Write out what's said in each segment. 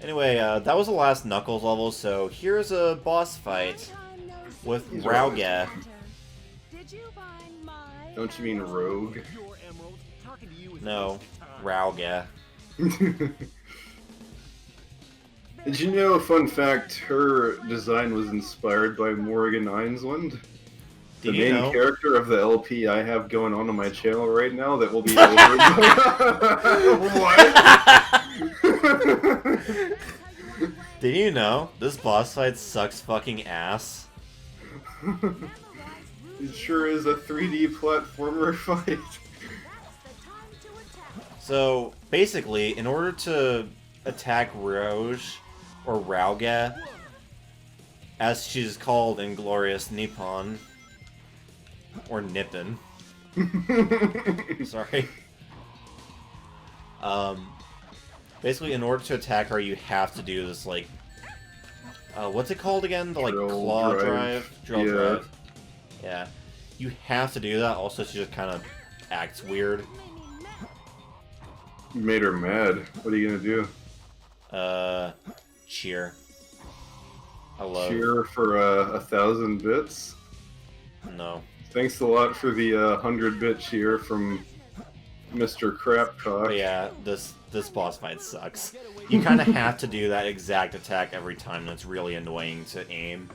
Anyway, that was the last Knuckles level, so here's a boss fight with Rauga. Don't you mean Rogue? No, Rauga. Did you know, fun fact, her design was inspired by Morgan Ainsland? The main character of the LP I have going on my channel right now that will be over. What? Did you know this boss fight sucks fucking ass? It sure is a 3D platformer fight. So, basically, in order to attack Rouge, or Rauga, as she's called in Glorious Nippon, or Nippon. Sorry. Basically, in order to attack her, you have to do this, like, what's it called again? The, like, claw drive? Drill drive. Yeah. You have to do that, also she just kind of acts weird. You made her mad. What are you gonna do? Cheer. I love... Cheer for 1,000 bits? No. Thanks a lot for the 100-bit cheer from Mr. Crapcock. But yeah, this boss fight sucks. You kind of have to do that exact attack every time, and it's really annoying to aim.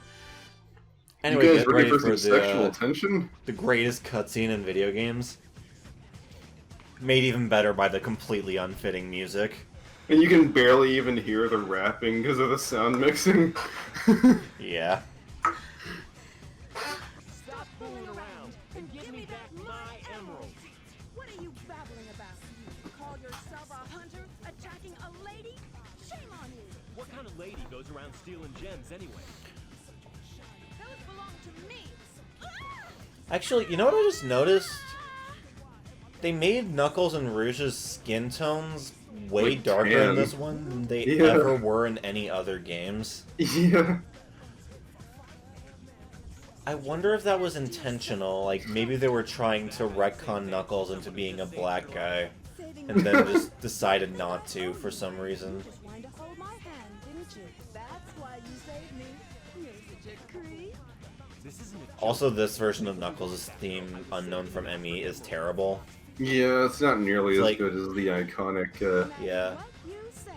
Anyway, you guys get ready for some sexual tension? The greatest cutscene in video games. Made even better by the completely unfitting music. And you can barely even hear the rapping because of the sound mixing. Yeah. Stop fooling around and give me back my emeralds. What are you babbling about? You call yourself a hunter attacking a lady? Shame on you. What kind of lady goes around stealing gems anyway? Those belong to me. Actually, you know what I just noticed? They made Knuckles and Rouge's skin tones way like darker tan. in this one than they ever were in any other games. Yeah. I wonder if that was intentional, like maybe they were trying to retcon Knuckles into being a black guy, and then just decided not to for some reason. Wanted to hold my hand, didn't you? That's why you saved me. You're such a creep. This isn't a Also, this version of Knuckles' theme, Unknown from ME, is terrible. Yeah, it's not nearly as like- good as the iconic, Yeah. What you say?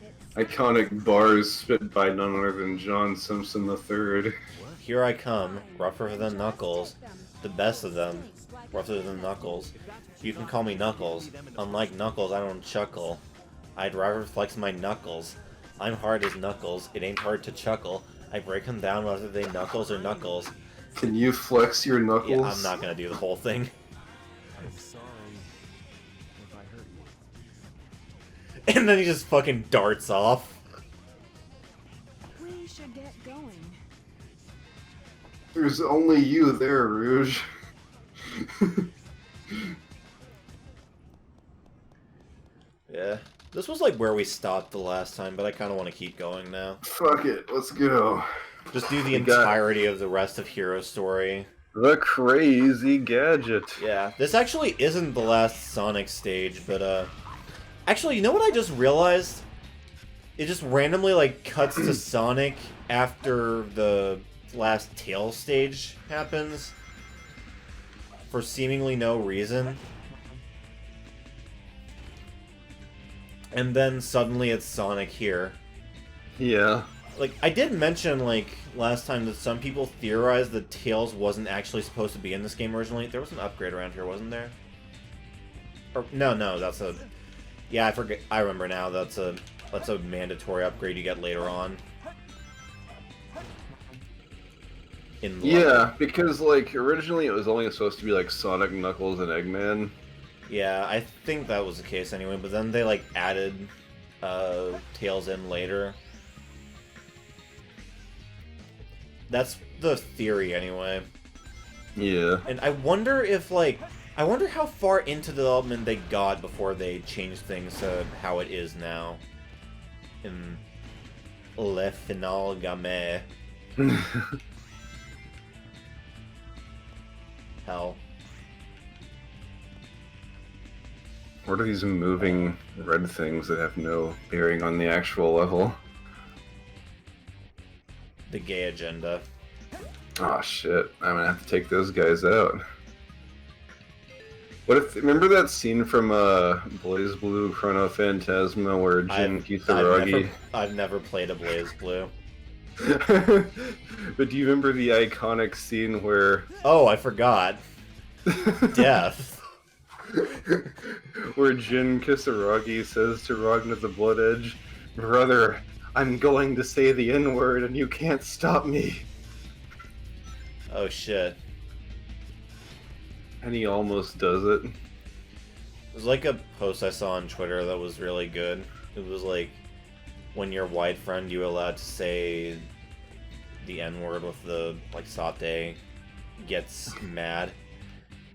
It's iconic bars spit by none other than John Simpson III. Here I come, rougher than Knuckles, the best of them, rougher than Knuckles. You can call me Knuckles. Unlike Knuckles, I don't chuckle. I'd rather flex my knuckles. I'm hard as Knuckles, it ain't hard to chuckle. I break them down whether they Knuckles or Knuckles. Can you flex your knuckles? Yeah, I'm not gonna do the whole thing. I'm sorry if I hurt you. And then he just fucking darts off. we should get going. There's only you there, Rouge. Yeah. This was like where we stopped the last time, but I kind of want to keep going now. Fuck it, let's go. Just do the We got- entirety of the rest of Hero Story. The crazy gadget. Yeah, this actually isn't the last Sonic stage, but actually, you know what I just realized? It just randomly, like, cuts to Sonic after the last Tails stage happens. For seemingly no reason. And then suddenly it's Sonic here. Yeah. Like, I did mention, like, last time that some people theorized that Tails wasn't actually supposed to be in this game originally. There was an upgrade around here, wasn't there? Or, no, that's a... Yeah, I forget. I remember now. That's a mandatory upgrade you get later on. In the level. Yeah, because, like, originally it was only supposed to be, like, Sonic, Knuckles, and Eggman. Yeah, I think that was the case anyway, but then they, like, added Tails in later. That's the theory, anyway. Yeah. And I wonder if, like... I wonder how far into development they got before they changed things to how it is now. In Le Final Game. Hell. What are these moving red things that have no bearing on the actual level? The gay agenda. Oh shit, I'm gonna have to take those guys out. What if, remember that scene from Blaze Blue Chrono Phantasma where Jin Kisaragi... I've never played a Blaze Blue. But do you remember the iconic scene where... Oh, I forgot. Death. Where Jin Kisaragi says to Ragna the Blood Edge, "Brother, I'm going to say the N-word and you can't stop me." Oh shit. And he almost does it. There's like a post I saw on Twitter that was really good. It was like, when your white friend you allowed to say the N-word with the, like, satay gets mad.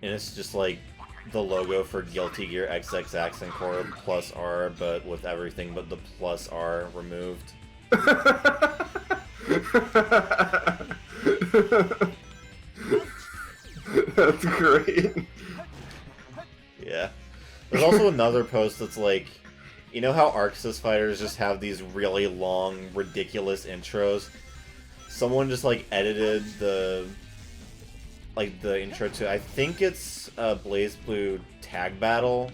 And it's just like the logo for Guilty Gear XXX and Core plus R, but with everything but the plus R removed. That's great. Yeah. There's also another post that's like, you know how Arxis fighters just have these really long, ridiculous intros? Someone just like edited the intro to, I think it's a Blaze Blue tag battle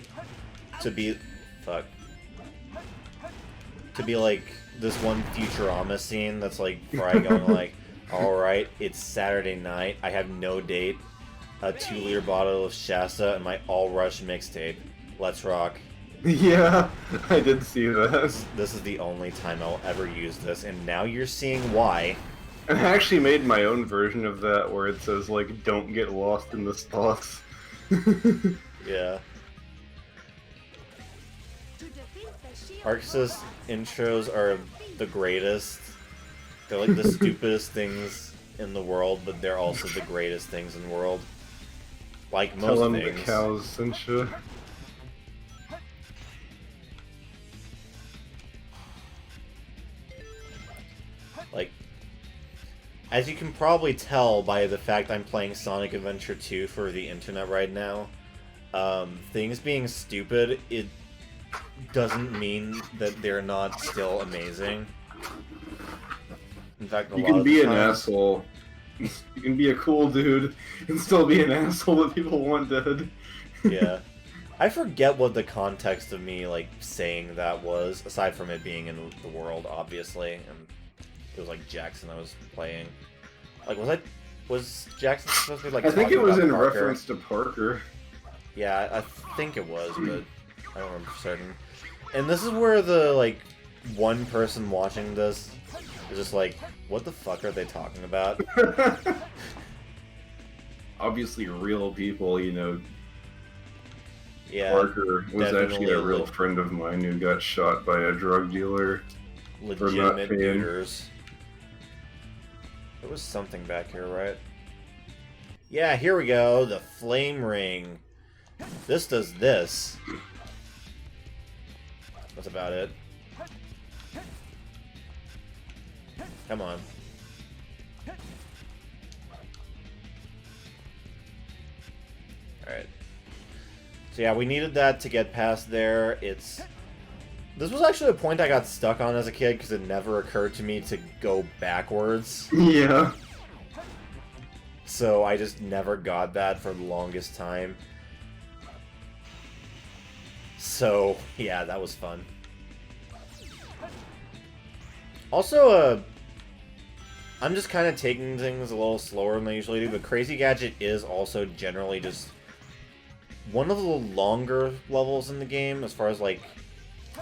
to be like this one Futurama scene that's like Fry going like, "Alright, it's Saturday night, I have no date, a 2-liter bottle of Shasta, and my All Rush mixtape. Let's rock." Yeah, I did see that. This is the only time I'll ever use this, and now you're seeing why. And I actually made my own version of that where it says, like, "Don't get lost in the sauce." Yeah. Arxis intros are the greatest. They're like the stupidest things in the world, but they're also the greatest things in the world. Like most Tell them things. the cows sent you. Like, as you can probably tell by the fact I'm playing Sonic Adventure 2 for the internet right now, things being stupid, it doesn't mean that they're not still amazing. In fact, You can be an asshole. You can be a cool dude and still be an asshole that people want dead. Yeah. I forget what the context of me, like, saying that was, aside from it being in the world, obviously, and it was, like, Jackson I was playing. Like, was Jackson supposed to be, like, I think it was in Parker? reference to Parker. Yeah, I think it was, but I don't remember for certain. And this is where the, like, one person watching this is just like, what the fuck are they talking about? Obviously real people, you know. Yeah, Parker was actually a real friend of mine who got shot by a drug dealer. Legitimate dudes. There was something back here, right? Yeah, here we go. The flame ring. This does this. That's about it. Come on. Alright. So yeah, we needed that to get past there. This was actually a point I got stuck on as a kid because it never occurred to me to go backwards. Yeah. So I just never got that for the longest time. So, yeah, that was fun. Also, I'm just kind of taking things a little slower than I usually do, but Crazy Gadget is also generally just one of the longer levels in the game as far as, like,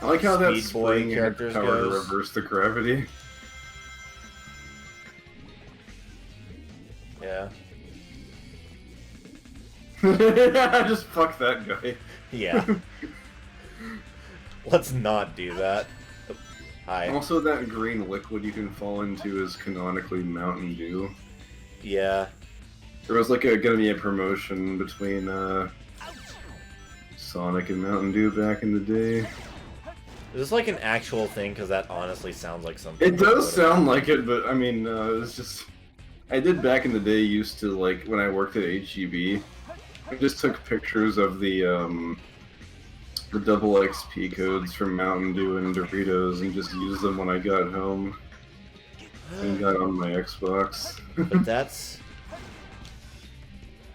I like how that Speed Boy spring characters power to goes. reverse the gravity. Yeah. Just fuck that guy. Yeah. Let's not do that. Oh, hi. Also, that green liquid you can fall into is canonically Mountain Dew. Yeah. There was like gonna be a promotion between Sonic and Mountain Dew back in the day. Is this like an actual thing? Because that honestly sounds like something. It does sound like it, but I mean, it's just... I did back in the day used to, like, when I worked at HEB, I just took pictures of the the double XP codes from Mountain Dew and Doritos and just used them when I got home and got on my Xbox. But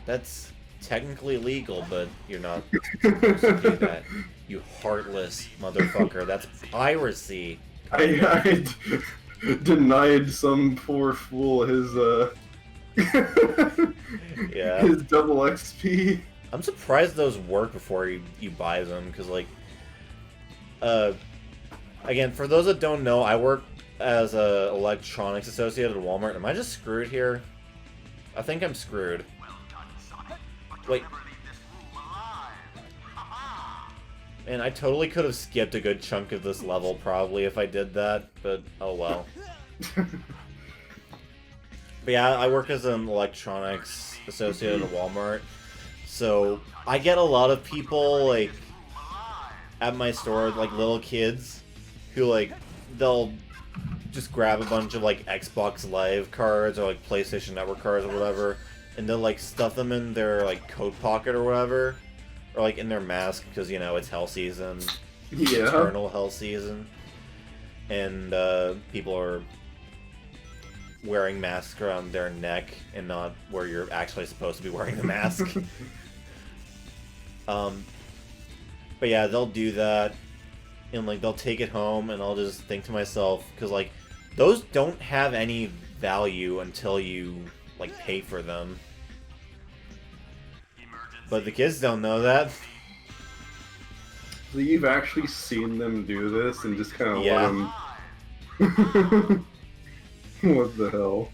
that's technically legal, but you're not supposed to do that. You heartless motherfucker. That's piracy. I denied some poor fool his Yeah. his double XP. I'm surprised those work before you buy them, because, like, again, for those that don't know, I work as a electronics associate at Walmart. Am I just screwed here? I think I'm screwed. Wait. Man, I totally could have skipped a good chunk of this level, probably, if I did that, but oh well. But yeah, I work as an electronics associate at Walmart, so I get a lot of people, like, at my store, like, little kids, who, like, they'll just grab a bunch of, like, Xbox Live cards, or, like, PlayStation Network cards, or whatever, and they'll, like, stuff them in their, like, coat pocket or whatever, or, like, in their mask, because, you know, it's hell season. Yeah. Eternal hell season. And, people are wearing masks around their neck and not where you're actually supposed to be wearing the mask. But yeah, they'll do that, and, like, they'll take it home, and I'll just think to myself, because, like, those don't have any value until you, like, pay for them. But the kids don't know that. So you've actually seen them do this and just kind of Yeah. let them... What the hell?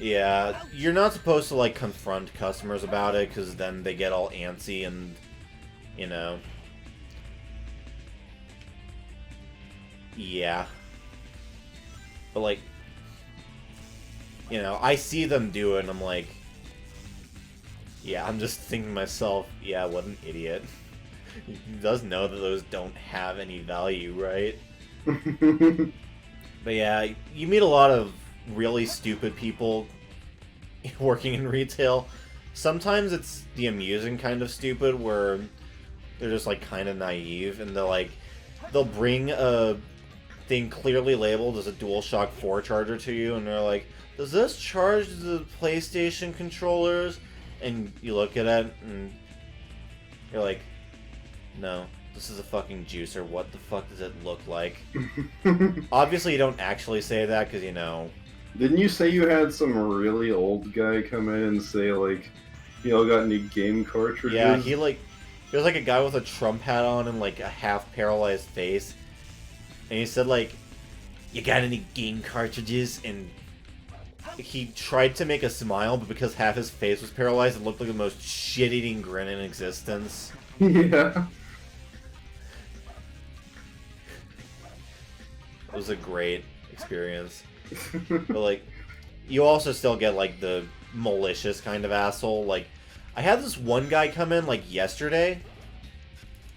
Yeah, you're not supposed to, like, confront customers about it, because then they get all antsy and, you know... Yeah. But, like, you know, I see them do it, and I'm like... Yeah, I'm just thinking to myself, yeah, what an idiot. He does know that those don't have any value, right? But yeah, you meet a lot of really stupid people working in retail. Sometimes it's the amusing kind of stupid, where they're just, like, kind of naive, and they'll bring a thing clearly labeled as a DualShock 4 charger to you, and they're like, does this charge the PlayStation controllers? And you look at it, and you're like, no, this is a fucking juicer. What the fuck does it look like? Obviously, you don't actually say that, because, you know... Didn't you say you had some really old guy come in and say, like, y'all got any game cartridges? Yeah, he was like a guy with a Trump hat on and, like, a half-paralyzed face. And he said, like, you got any game cartridges? And he tried to make a smile, but because half his face was paralyzed, it looked like the most shit-eating grin in existence. Yeah. It was a great experience. But, like, you also still get, like, the malicious kind of asshole. Like, I had this one guy come in, like, yesterday,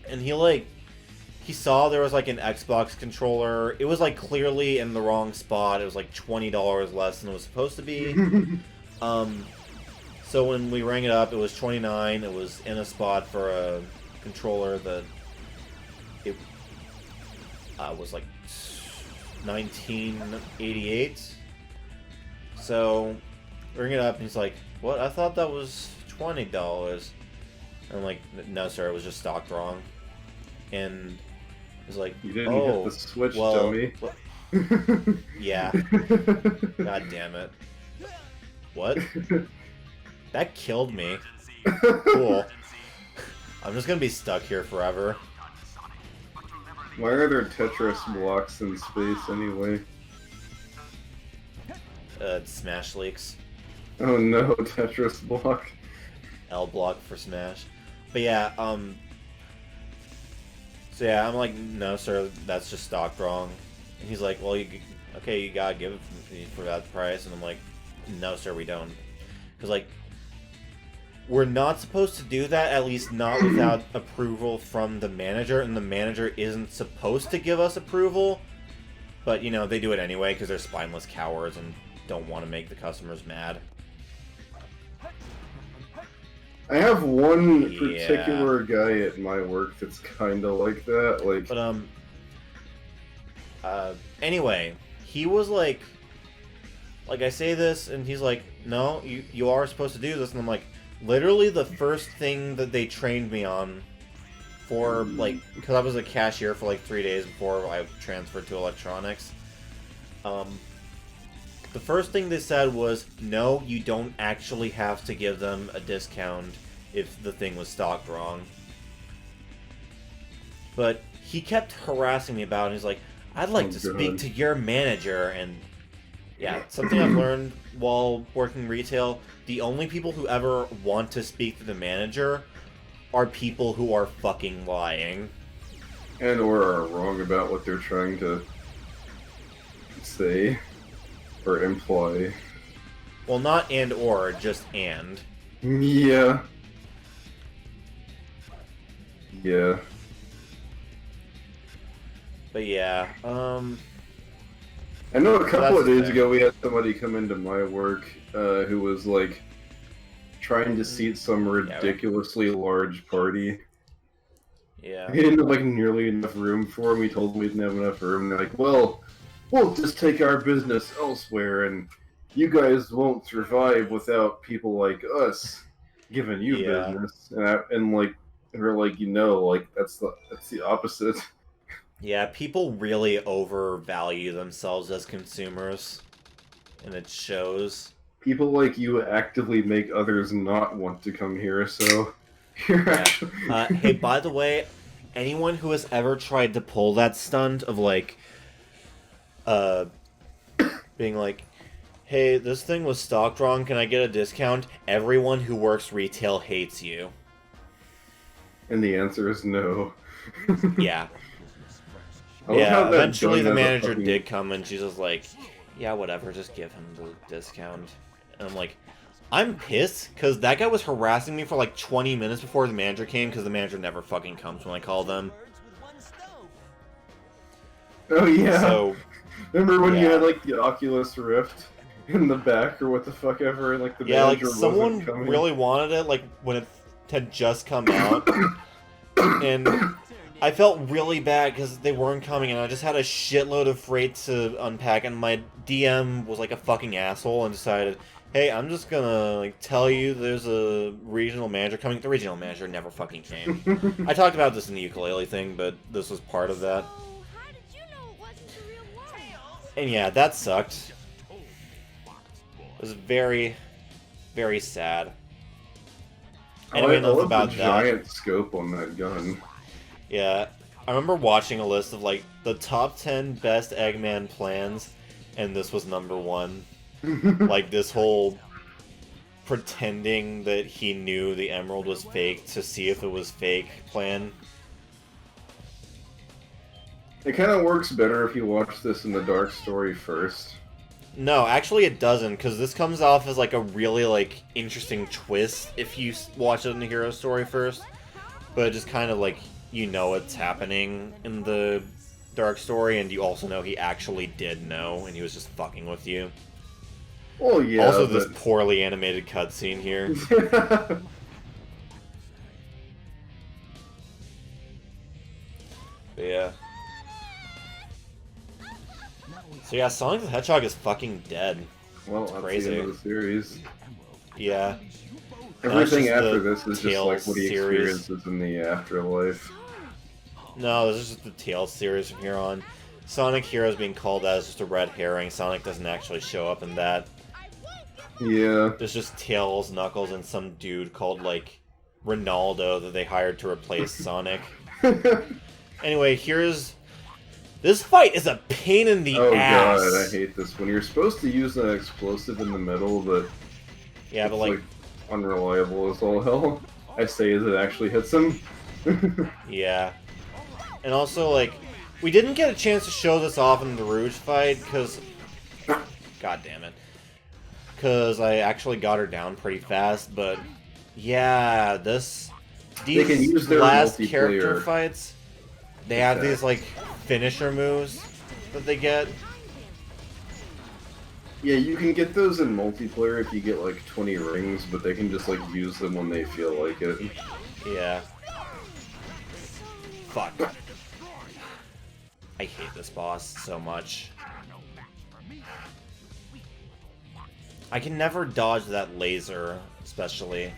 and he saw there was, like, an Xbox controller. It was, like, clearly in the wrong spot. It was, like, $20 less than it was supposed to be. So when we rang it up, it was $29. It was in a spot for a controller that it was, like, $19.88. So ring it up, and he's like, what? I thought that was $20. And I'm like, no, sir, it was just stocked wrong. And he's like, You didn't oh, hit the switch, well, dummy. yeah. God damn it. What? That killed me. Cool. I'm just gonna be stuck here forever. Why are there Tetris blocks in space anyway? Smash leaks. Oh no, Tetris block. L block for Smash. But yeah, so yeah, I'm like, no, sir, that's just stocked wrong. And he's like, well, you gotta give it for that price. And I'm like, no, sir, we don't. Because, like, we're not supposed to do that, at least not without approval from the manager, and the manager isn't supposed to give us approval. But, you know, they do it anyway because they're spineless cowards and don't want to make the customers mad. I have one Yeah. particular guy at my work that's kind of like that. Like, But anyway, he was like I say this, and he's like, no, you are supposed to do this, and I'm like, literally the first thing that they trained me on for, like, because I was a cashier for like 3 days before I transferred to electronics. The first thing they said was, no, you don't actually have to give them a discount if the thing was stocked wrong. But he kept harassing me about it, and he's like, I'd like to speak to your manager, and yeah, something I've learned while working retail, the only people who ever want to speak to the manager are people who are fucking lying. and or are wrong about what they're trying to say or imply. Well, not and or, just and. Yeah. Yeah. But yeah, I know a couple of days fair. ago we had somebody come into my work who was like trying to seat some ridiculously large party. yeah. He didn't have like nearly enough room for him. We told him we didn't have enough room. They're like, well, we'll just take our business elsewhere, and you guys won't survive without people like us giving you business. And like, we're like, like that's the opposite. Yeah, people really overvalue themselves as consumers, and it shows. People like you actively make others not want to come here, so you're actually... Hey, by the way, anyone who has ever tried to pull that stunt of like, being like, hey, this thing was stocked wrong, can I get a discount? Everyone who works retail hates you. And the answer is no. Yeah. I love how Yeah, that eventually gun the has a manager fucking- did come, and she's just like, yeah, whatever, just give him the discount. And I'm like, I'm pissed, because that guy was harassing me for like 20 minutes before the manager came, because the manager never fucking comes when I call them. Oh yeah. So, remember when you yeah. had like the Oculus Rift in the back or what the fuck ever, and like the yeah, like, manager someone wasn't coming? really wanted it, like, when it had just come out. And I felt really bad because they weren't coming, and I just had a shitload of freight to unpack, and my DM was like a fucking asshole and decided, hey, I'm just gonna like tell you there's a regional manager coming. The regional manager never fucking came. I talked about this in the ukulele thing, but this was part of that. Oh, how did you know it wasn't the real one? And yeah, that sucked. It was very, very sad. Anyway, I enough love about the that. giant scope on that gun. Yeah, I remember watching a list of like the top 10 best Eggman plans, and this was number 1. Like this whole pretending that he knew the emerald was fake to see if it was fake plan. It kind of works better if you watch this in the dark story first. No, actually it doesn't, because this comes off as like a really like interesting twist if you watch it in the hero story first. But just kind of like, you know what's happening in the dark story, and you also know he actually did know, and he was just fucking with you. Well, yeah. Also, this poorly animated cutscene here. But yeah. So yeah, Sonic the Hedgehog is fucking dead. Well, It's that's crazy. the end of the series. Yeah. Everything just after the this is just Tails like what he series. experiences in the afterlife. No, this is just the Tails series from here on. Sonic Heroes being called as just a red herring. Sonic doesn't actually show up in that. Yeah. There's just Tails, Knuckles, and some dude called, like, Ronaldo that they hired to replace Sonic. Anyway, here's... This fight is a pain in the ass! Oh god, I hate this. When you're supposed to use an explosive in the middle, but... Yeah, but like... unreliable as all hell. I say as it actually hits him. Yeah. And also, like... We didn't get a chance to show this off in the Rouge fight, because... God damn it. Because I actually got her down pretty fast, but... Yeah, this... They can use their last multiplayer character fights, they have these, like, finisher moves that they get. Yeah, you can get those in multiplayer if you get like 20 rings, but they can just like use them when they feel like it. Yeah. Fuck. I hate this boss so much. I can never dodge that laser, especially.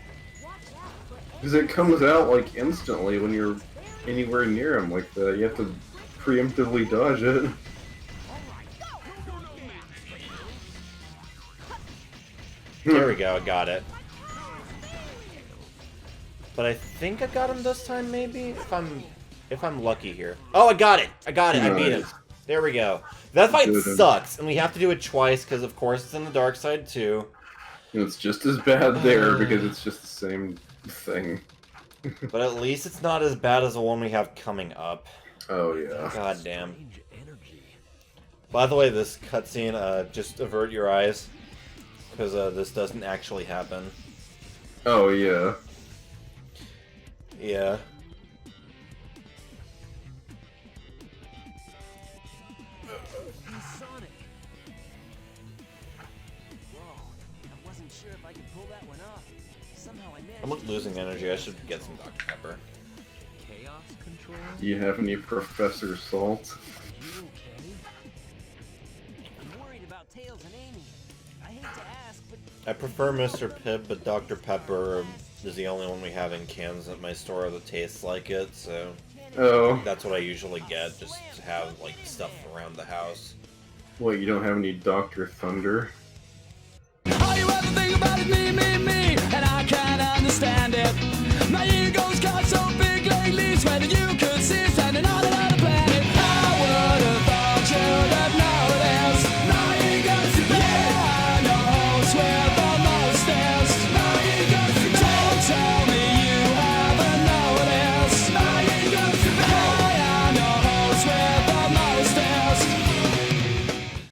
Because it comes out like instantly when you're anywhere near him like that. You have to preemptively dodge it. There we go, I got it. But I think I got him this time, maybe? If I'm lucky here. Oh, I got it! I got it! I beat him. There we go. That fight sucks, and we have to do it twice, because of course it's in the dark side too. And it's just as bad there, because it's just the same thing. But at least it's not as bad as the one we have coming up. Oh, yeah. God damn. By the way, this cutscene, just avert your eyes. Because this doesn't actually happen. Oh, yeah. Yeah. Sonic. Whoa, I wasn't sure if I could pull that one off. Somehow I managed. I'm losing energy. I should get some Dr. Pepper. Chaos control? Do you have any Professor Salt? You okay? I'm worried about Tails and Amy. I hate to ask, but I prefer Mr. Pibb, but Dr. Pepper is the only one we have in cans at my store that tastes like it, so Oh. that's what I usually get, just to have, like, stuff around the house. What, you don't have any Dr. Thunder? All you ever think about is me, and I can't understand it. My ego's got so big lately, swear to you